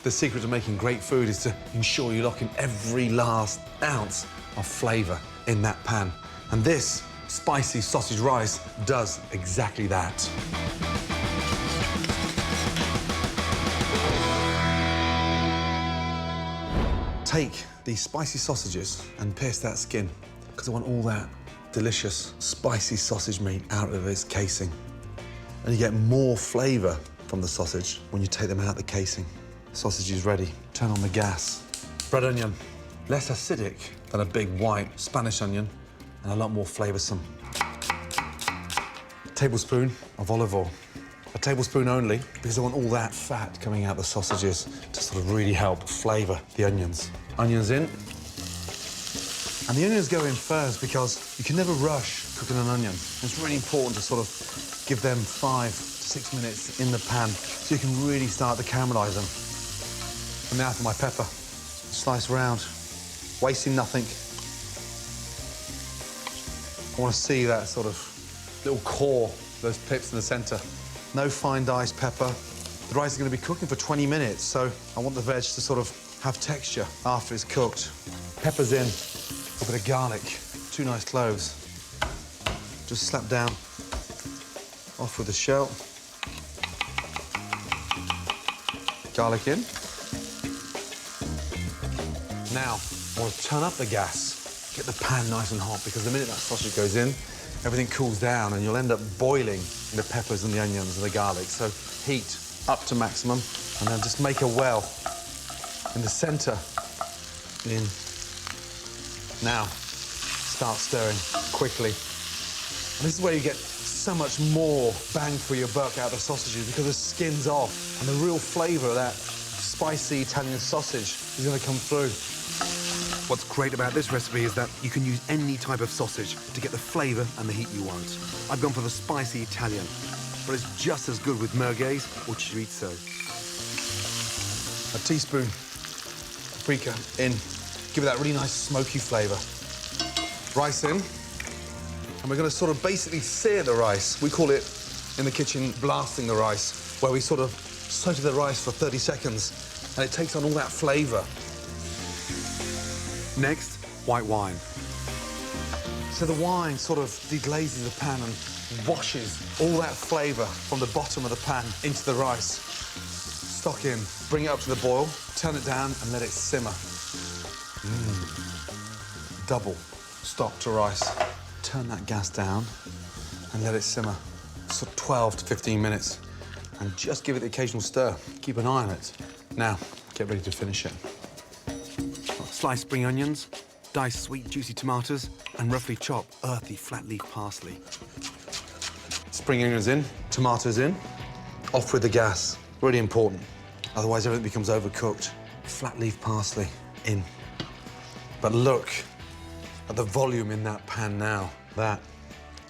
The secret to making great food is to ensure you lock in every last ounce of flavour in that pan. And this spicy sausage rice does exactly that. Take these spicy sausages and pierce that skin, because I want all that delicious, spicy sausage meat out of its casing. And you get more flavour from the sausage when you take them out of the casing. Sausage is ready. Turn on the gas. Red onion, less acidic than a big white Spanish onion, and a lot more flavoursome. A tablespoon of olive oil. A tablespoon only, because I want all that fat coming out of the sausages to sort of really help flavour the onions. Onions in. And the onions go in first because you can never rush cooking an onion. It's really important to sort of give them 5 to 6 minutes in the pan so you can really start to caramelize them. And now for my pepper. Slice round, wasting nothing. I want to see that sort of little core, those pips in the centre. No fine diced pepper. The rice is going to be cooking for 20 minutes, so I want the veg to sort of have texture after it's cooked. Pepper's in, a bit of garlic, 2 nice cloves. Just slap down, off with the shell. Garlic in. Now, I want to turn up the gas, get the pan nice and hot, because the minute that sausage goes in, everything cools down and you'll end up boiling the peppers and the onions and the garlic. So heat up to maximum, and then just make a well in the centre. In. Now, start stirring quickly. And this is where you get so much more bang for your buck out of the sausages, because the skin's off and the real flavour of that spicy Italian sausage is going to come through. What's great about this recipe is that you can use any type of sausage to get the flavour and the heat you want. I've gone for the spicy Italian, but it's just as good with merguez or chorizo. A teaspoon paprika in, give it that really nice smoky flavour. Rice in, and we're going to sort of basically sear the rice. We call it, in the kitchen, blasting the rice, where we sort of saute the rice for 30 seconds, and it takes on all that flavour. Next, white wine. So the wine sort of deglazes the pan and washes all that flavour from the bottom of the pan into the rice. Stock in, bring it up to the boil, turn it down and let it simmer. Double stock to rice. Turn that gas down and let it simmer. Sort of 12 to 15 minutes. And just give it the occasional stir. Keep an eye on it. Now, get ready to finish it. Sliced spring onions, diced sweet juicy tomatoes, and roughly chopped earthy flat leaf parsley. Spring onions in, tomatoes in. Off with the gas. Really important. Otherwise, everything becomes overcooked. Flat leaf parsley in. But look at the volume in that pan now. That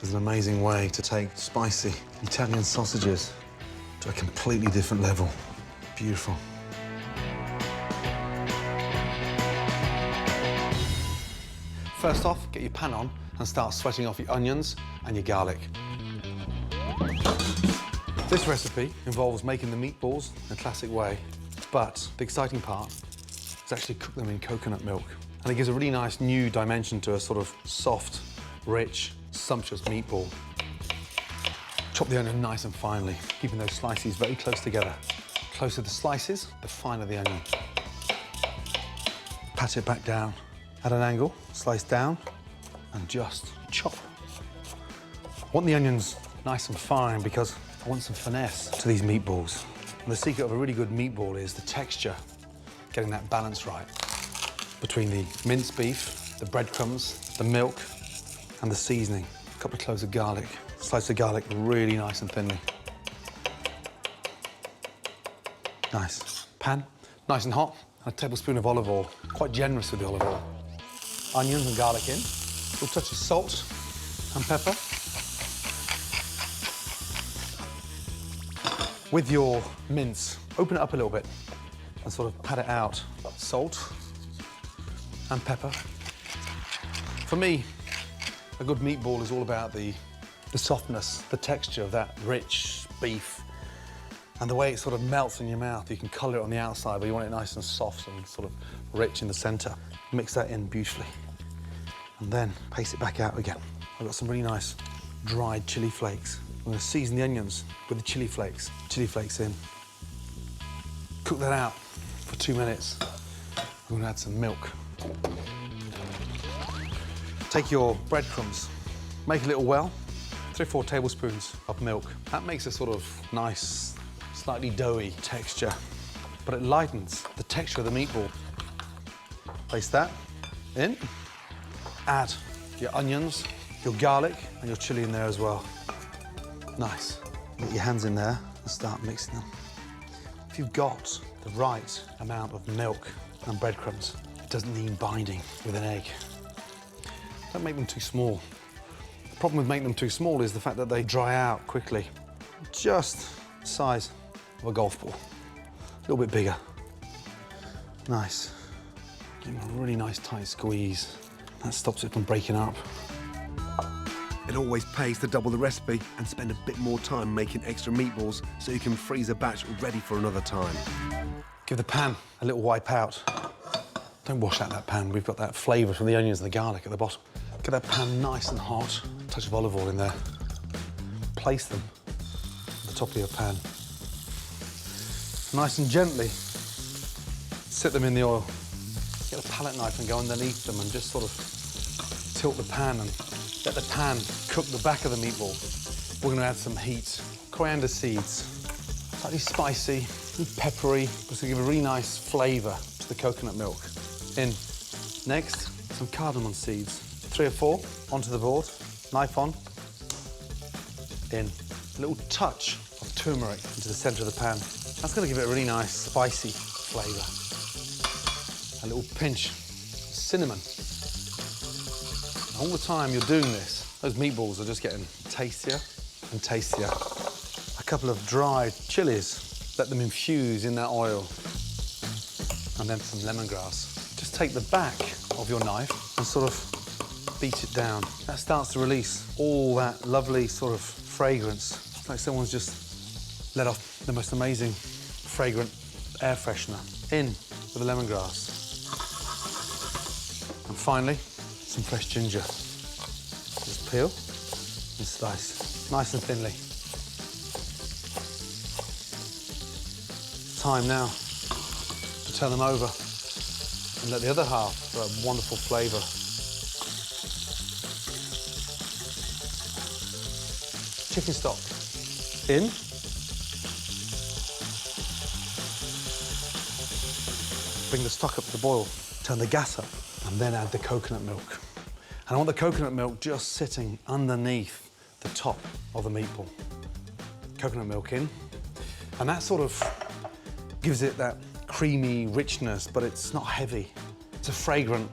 is an amazing way to take spicy Italian sausages to a completely different level. Beautiful. First off, get your pan on and start sweating off your onions and your garlic. This recipe involves making the meatballs in a classic way, but the exciting part is actually cook them in coconut milk. And it gives a really nice new dimension to a sort of soft, rich, sumptuous meatball. Chop the onion nice and finely, keeping those slices very close together. Closer the slices, the finer the onion. Pat it back down at an angle, slice down, and just chop. I want the onions nice and fine because I want some finesse to these meatballs. And the secret of a really good meatball is the texture, getting that balance right between the minced beef, the breadcrumbs, the milk, and the seasoning. A couple of cloves of garlic. Slice the garlic really nice and thinly. Nice. Pan, nice and hot, and a tablespoon of olive oil. Quite generous with the olive oil. Onions and garlic in. A little touch of salt and pepper. With your mince, open it up a little bit and sort of pat it out. Salt and pepper. For me, a good meatball is all about the softness, the texture of that rich beef And the way it sort of melts in your mouth, you can colour it on the outside, but you want it nice and soft and sort of rich in the centre. Mix that in beautifully. And then paste it back out again. I've got some really nice dried chilli flakes. I'm going to season the onions with the chilli flakes. Chilli flakes in. Cook that out for 2 minutes. I'm going to add some milk. Take your breadcrumbs, make a little well, 3 or 4 tablespoons of milk. That makes a sort of nice, slightly doughy texture, but it lightens the texture of the meatball. Place that in. Add your onions, your garlic, and your chilli in there as well. Nice. Get your hands in there and start mixing them. If you've got the right amount of milk and breadcrumbs, it doesn't need binding with an egg. Don't make them too small. The problem with making them too small is the fact that they dry out quickly. Just the size of a golf ball. A little bit bigger. Nice. Give them a really nice tight squeeze. That stops it from breaking up. It always pays to double the recipe and spend a bit more time making extra meatballs so you can freeze a batch ready for another time. Give the pan a little wipe out. Don't wash out that pan. We've got that flavour from the onions and the garlic at the bottom. Get that pan nice and hot. Touch of olive oil in there. Place them at the top of your pan. Nice and gently sit them in the oil. Get a palette knife and go underneath them and just sort of tilt the pan and let the pan cook the back of the meatball. We're going to add some heat. Coriander seeds, slightly spicy and peppery, just to give a really nice flavour to the coconut milk. In. Next, some cardamom seeds. 3 or 4 onto the board, knife on. In. A little touch of turmeric into the centre of the pan. That's going to give it a really nice spicy flavour. A little pinch of cinnamon. All the time you're doing this, those meatballs are just getting tastier and tastier. A couple of dried chilies, let them infuse in that oil. And then some lemongrass. Just take the back of your knife and sort of beat it down. That starts to release all that lovely sort of fragrance. It's like someone's just let off the most amazing fragrant air freshener. In with the lemongrass. And finally, some fresh ginger. Just peel and slice, nice and thinly. Time now to turn them over and let the other half for a wonderful flavour. Chicken stock in. Bring the stock up to the boil, turn the gas up, and then add the coconut milk. And I want the coconut milk just sitting underneath the top of the meatball. Coconut milk in, and that sort of gives it that creamy richness, but it's not heavy. It's a fragrant,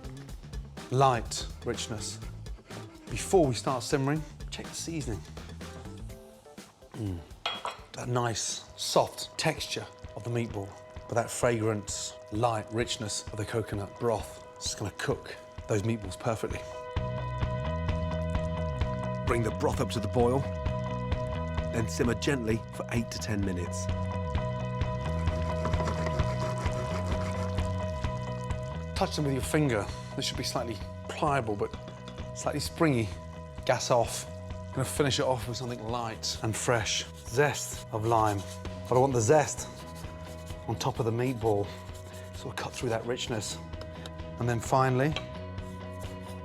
light richness. Before we start simmering, check the seasoning. That nice, soft texture of the meatball, but that fragrant, light richness of the coconut broth is just gonna cook those meatballs perfectly. Bring the broth up to the boil, then simmer gently for 8 to 10 minutes. Touch them with your finger. They should be slightly pliable, but slightly springy. Gas off. I'm gonna finish it off with something light and fresh. Zest of lime. But I want the zest on top of the meatball, sort of cut through that richness. And then finally,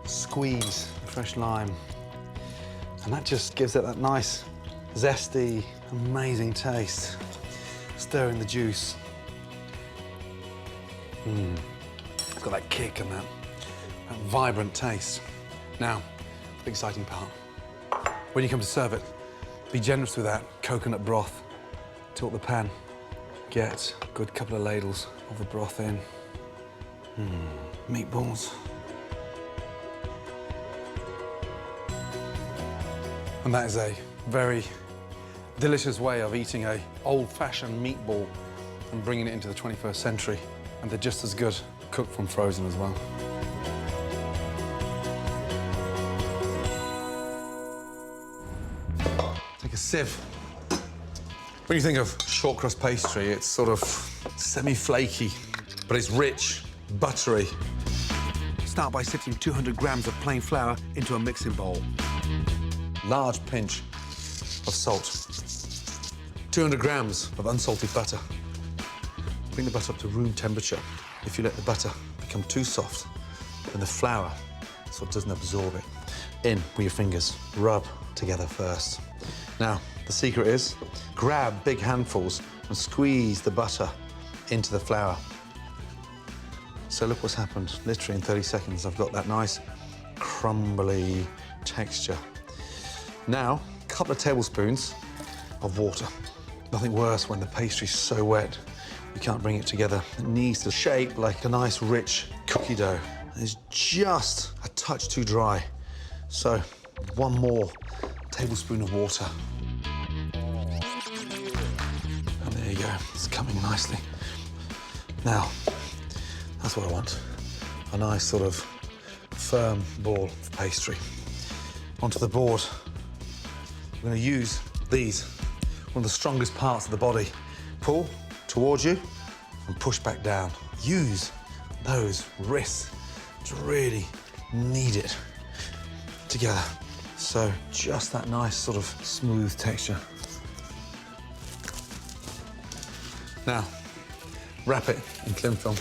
squeeze the fresh lime. And that just gives it that nice, zesty, amazing taste. Stir in the juice. It's got that kick and that vibrant taste. Now, the exciting part. When you come to serve it, be generous with that coconut broth. Tilt the pan. Get a good couple of ladles of the broth in. Meatballs. And that is a very delicious way of eating a old-fashioned meatball and bringing it into the 21st century. And they're just as good cooked from frozen as well. Take a sieve. When you think of short crust pastry, it's sort of semi-flaky, but it's rich, buttery. Start by sifting 200 grams of plain flour into a mixing bowl. Large pinch of salt. 200 grams of unsalted butter. Bring the butter up to room temperature. If you let the butter become too soft, then the flour sort of doesn't absorb it. In with your fingers, rub together first. Now, the secret is grab big handfuls and squeeze the butter into the flour. So look what's happened. Literally in 30 seconds, I've got that nice crumbly texture. Now, a couple of tablespoons of water. Nothing worse when the pastry's so wet, you can't bring it together. It needs to shape like a nice, rich cookie dough. It's just a touch too dry. So, one more tablespoon of water. And there you go, it's coming nicely. Now, that's what I want. A nice sort of firm ball of pastry. Onto the board, we're going to use these, one of the strongest parts of the body. Pull towards you and push back down. Use those wrists to really knead it together. So just that nice sort of smooth texture. Now, wrap it in cling film.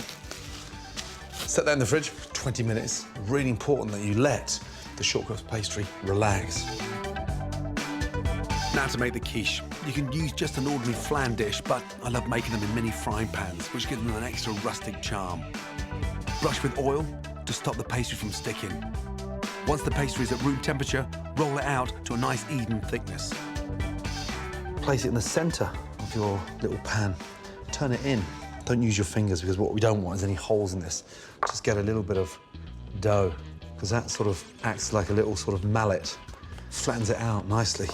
Set that in the fridge for 20 minutes. Really important that you let the short crust pastry relax. Now to make the quiche. You can use just an ordinary flan dish, but I love making them in mini frying pans, which gives them an extra rustic charm. Brush with oil to stop the pastry from sticking. Once the pastry is at room temperature, roll it out to a nice even thickness. Place it in the center of your little pan. Turn it in. Don't use your fingers, because what we don't want is any holes in this. Just get a little bit of dough, because that sort of acts like a little sort of mallet. Flattens it out nicely.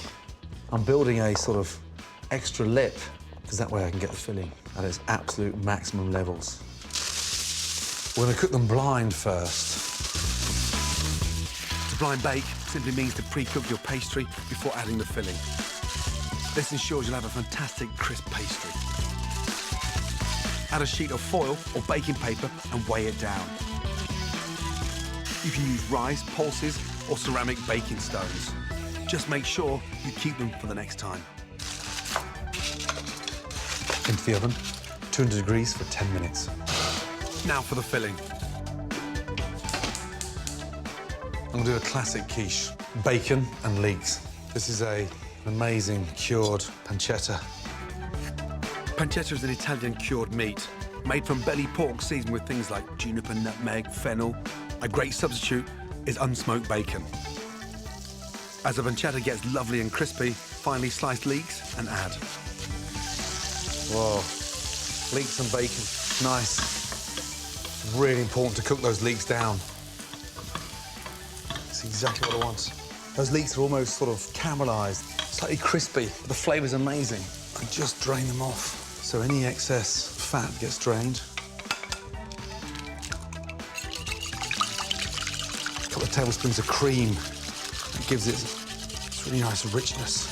I'm building a sort of extra lip, because that way I can get the filling at its absolute maximum levels. We're going to cook them blind first. To blind bake simply means to pre-cook your pastry before adding the filling. This ensures you'll have a fantastic crisp pastry. Add a sheet of foil or baking paper and weigh it down. You can use rice, pulses, or ceramic baking stones. Just make sure you keep them for the next time. Into the oven, 200 degrees for 10 minutes. Now for the filling. I'm going to do a classic quiche, bacon and leeks. This is an amazing cured pancetta. Pancetta is an Italian cured meat, made from belly pork seasoned with things like juniper, nutmeg, fennel. A great substitute is unsmoked bacon. As the pancetta gets lovely and crispy, finely slice leeks and add. Whoa, leeks and bacon, nice. Really important to cook those leeks down. That's exactly what I want. Those leeks are almost sort of caramelized, slightly crispy. The flavor's amazing. I just drain them off, so any excess fat gets drained. A couple of tablespoons of cream. It gives it this really nice richness.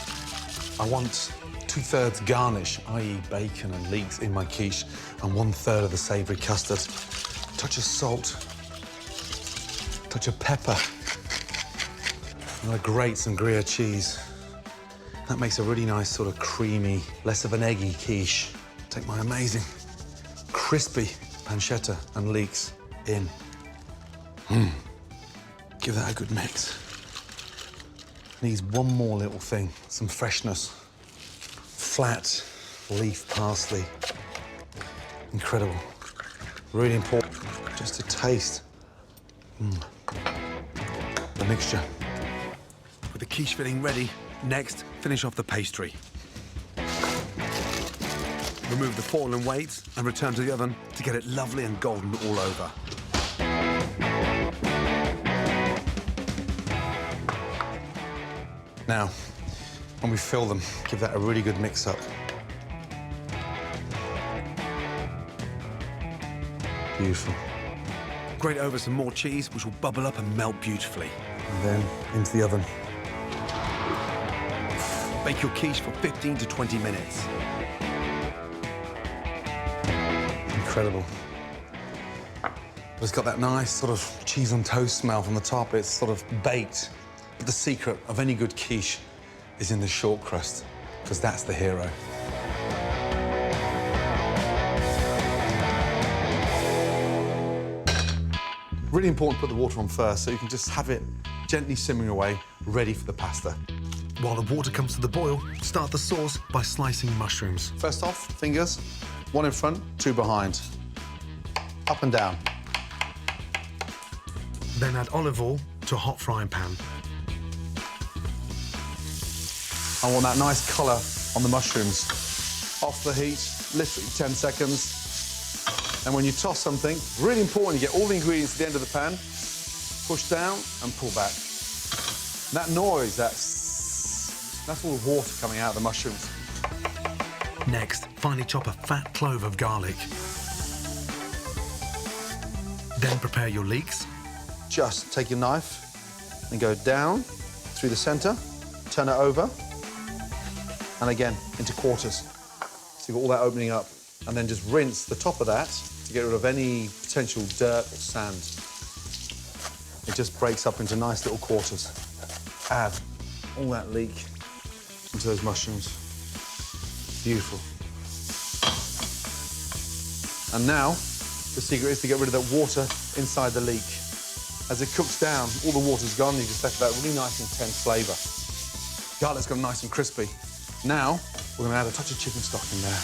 I want 2/3 garnish, i.e. bacon and leeks in my quiche, and 1/3 of the savoury custard. Touch of salt, touch of pepper. I'm gonna grate some Gruyere cheese. That makes a really nice sort of creamy, less of an eggy quiche. Take my amazing, crispy pancetta and leeks in. Give that a good mix. Needs one more little thing, some freshness. Flat leaf parsley. Incredible. Really important, just to taste the mixture. With the quiche filling ready, next, finish off the pastry. Remove the foil and weights and return to the oven to get it lovely and golden all over. Now, when we fill them, give that a really good mix up. Beautiful. Grate over some more cheese, which will bubble up and melt beautifully. And then into the oven. Bake your quiche for 15 to 20 minutes. Incredible. But it's got that nice sort of cheese on toast smell from the top. It's sort of baked. But the secret of any good quiche is in the short crust, because that's the hero. Really important to put the water on first, so you can just have it gently simmering away, ready for the pasta. While the water comes to the boil, start the sauce by slicing mushrooms. First off, fingers, one in front, two behind. Up and down. Then add olive oil to a hot frying pan. I want that nice colour on the mushrooms. Off the heat, literally 10 seconds. And when you toss something, really important, you get all the ingredients at the end of the pan, push down and pull back. And that noise, that's all the water coming out of the mushrooms. Next, finely chop a fat clove of garlic. Then prepare your leeks. Just take your knife and go down through the centre, turn it over, and again, into quarters. So you've got all that opening up. And then just rinse the top of that to get rid of any potential dirt or sand. It just breaks up into nice little quarters. Add all that leek into those mushrooms. Beautiful. And now, the secret is to get rid of that water inside the leek. As it cooks down, all the water's gone, you just left that really nice, intense flavour. Garlic's gone nice and crispy. Now, we're going to add a touch of chicken stock in there.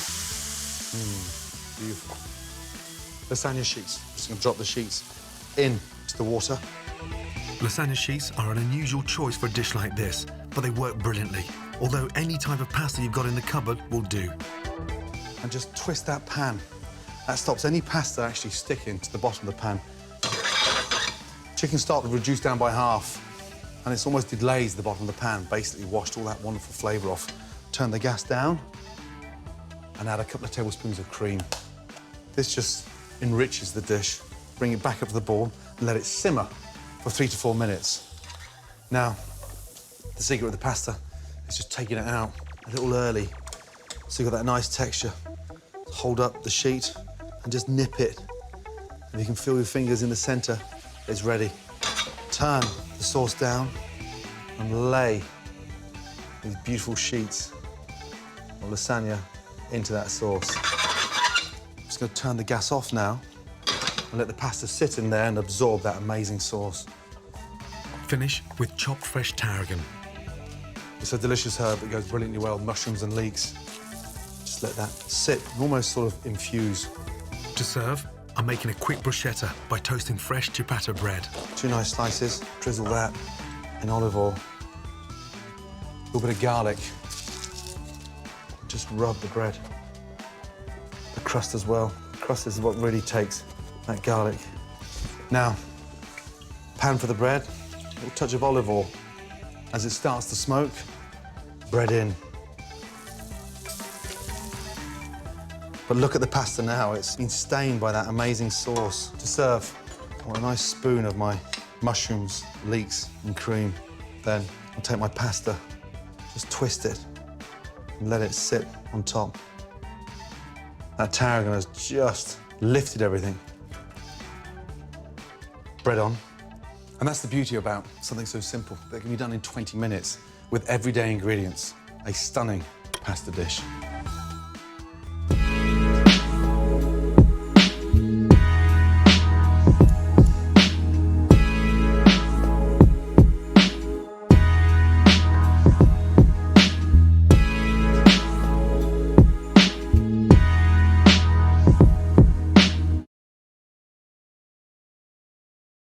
Beautiful. Lasagna sheets. Just going to drop the sheets into the water. Lasagna sheets are an unusual choice for a dish like this, but they work brilliantly. Although any type of pasta you've got in the cupboard will do. And just twist that pan. That stops any pasta actually sticking to the bottom of the pan. Chicken stock reduced down by half, and it's almost deglaze the bottom of the pan, basically washed all that wonderful flavour off. Turn the gas down and add a couple of tablespoons of cream. This just enriches the dish. Bring it back up to the boil and let it simmer for 3 to 4 minutes. Now, the secret of the pasta is just taking it out a little early, so you've got that nice texture. Hold up the sheet and just nip it. And you can feel your fingers in the centre. It's ready. Turn the sauce down and lay these beautiful sheets of lasagna into that sauce. I'm just going to turn the gas off now and let the pasta sit in there and absorb that amazing sauce. Finish with chopped fresh tarragon. It's a delicious herb that goes brilliantly well with mushrooms and leeks. Just let that sit and almost sort of infuse. To serve, I'm making a quick bruschetta by toasting fresh ciabatta bread. 2 nice slices, drizzle that in olive oil. A little bit of garlic. Just rub the bread. The crust as well. The crust is what really takes that garlic. Now, pan for the bread, a little touch of olive oil. As it starts to smoke, bread in. But look at the pasta now, it's been stained by that amazing sauce. To serve, I want a nice spoon of my mushrooms, leeks and cream. Then I'll take my pasta, just twist it and let it sit on top. That tarragon has just lifted everything. Bread on. And that's the beauty about something so simple that can be done in 20 minutes with everyday ingredients. A stunning pasta dish.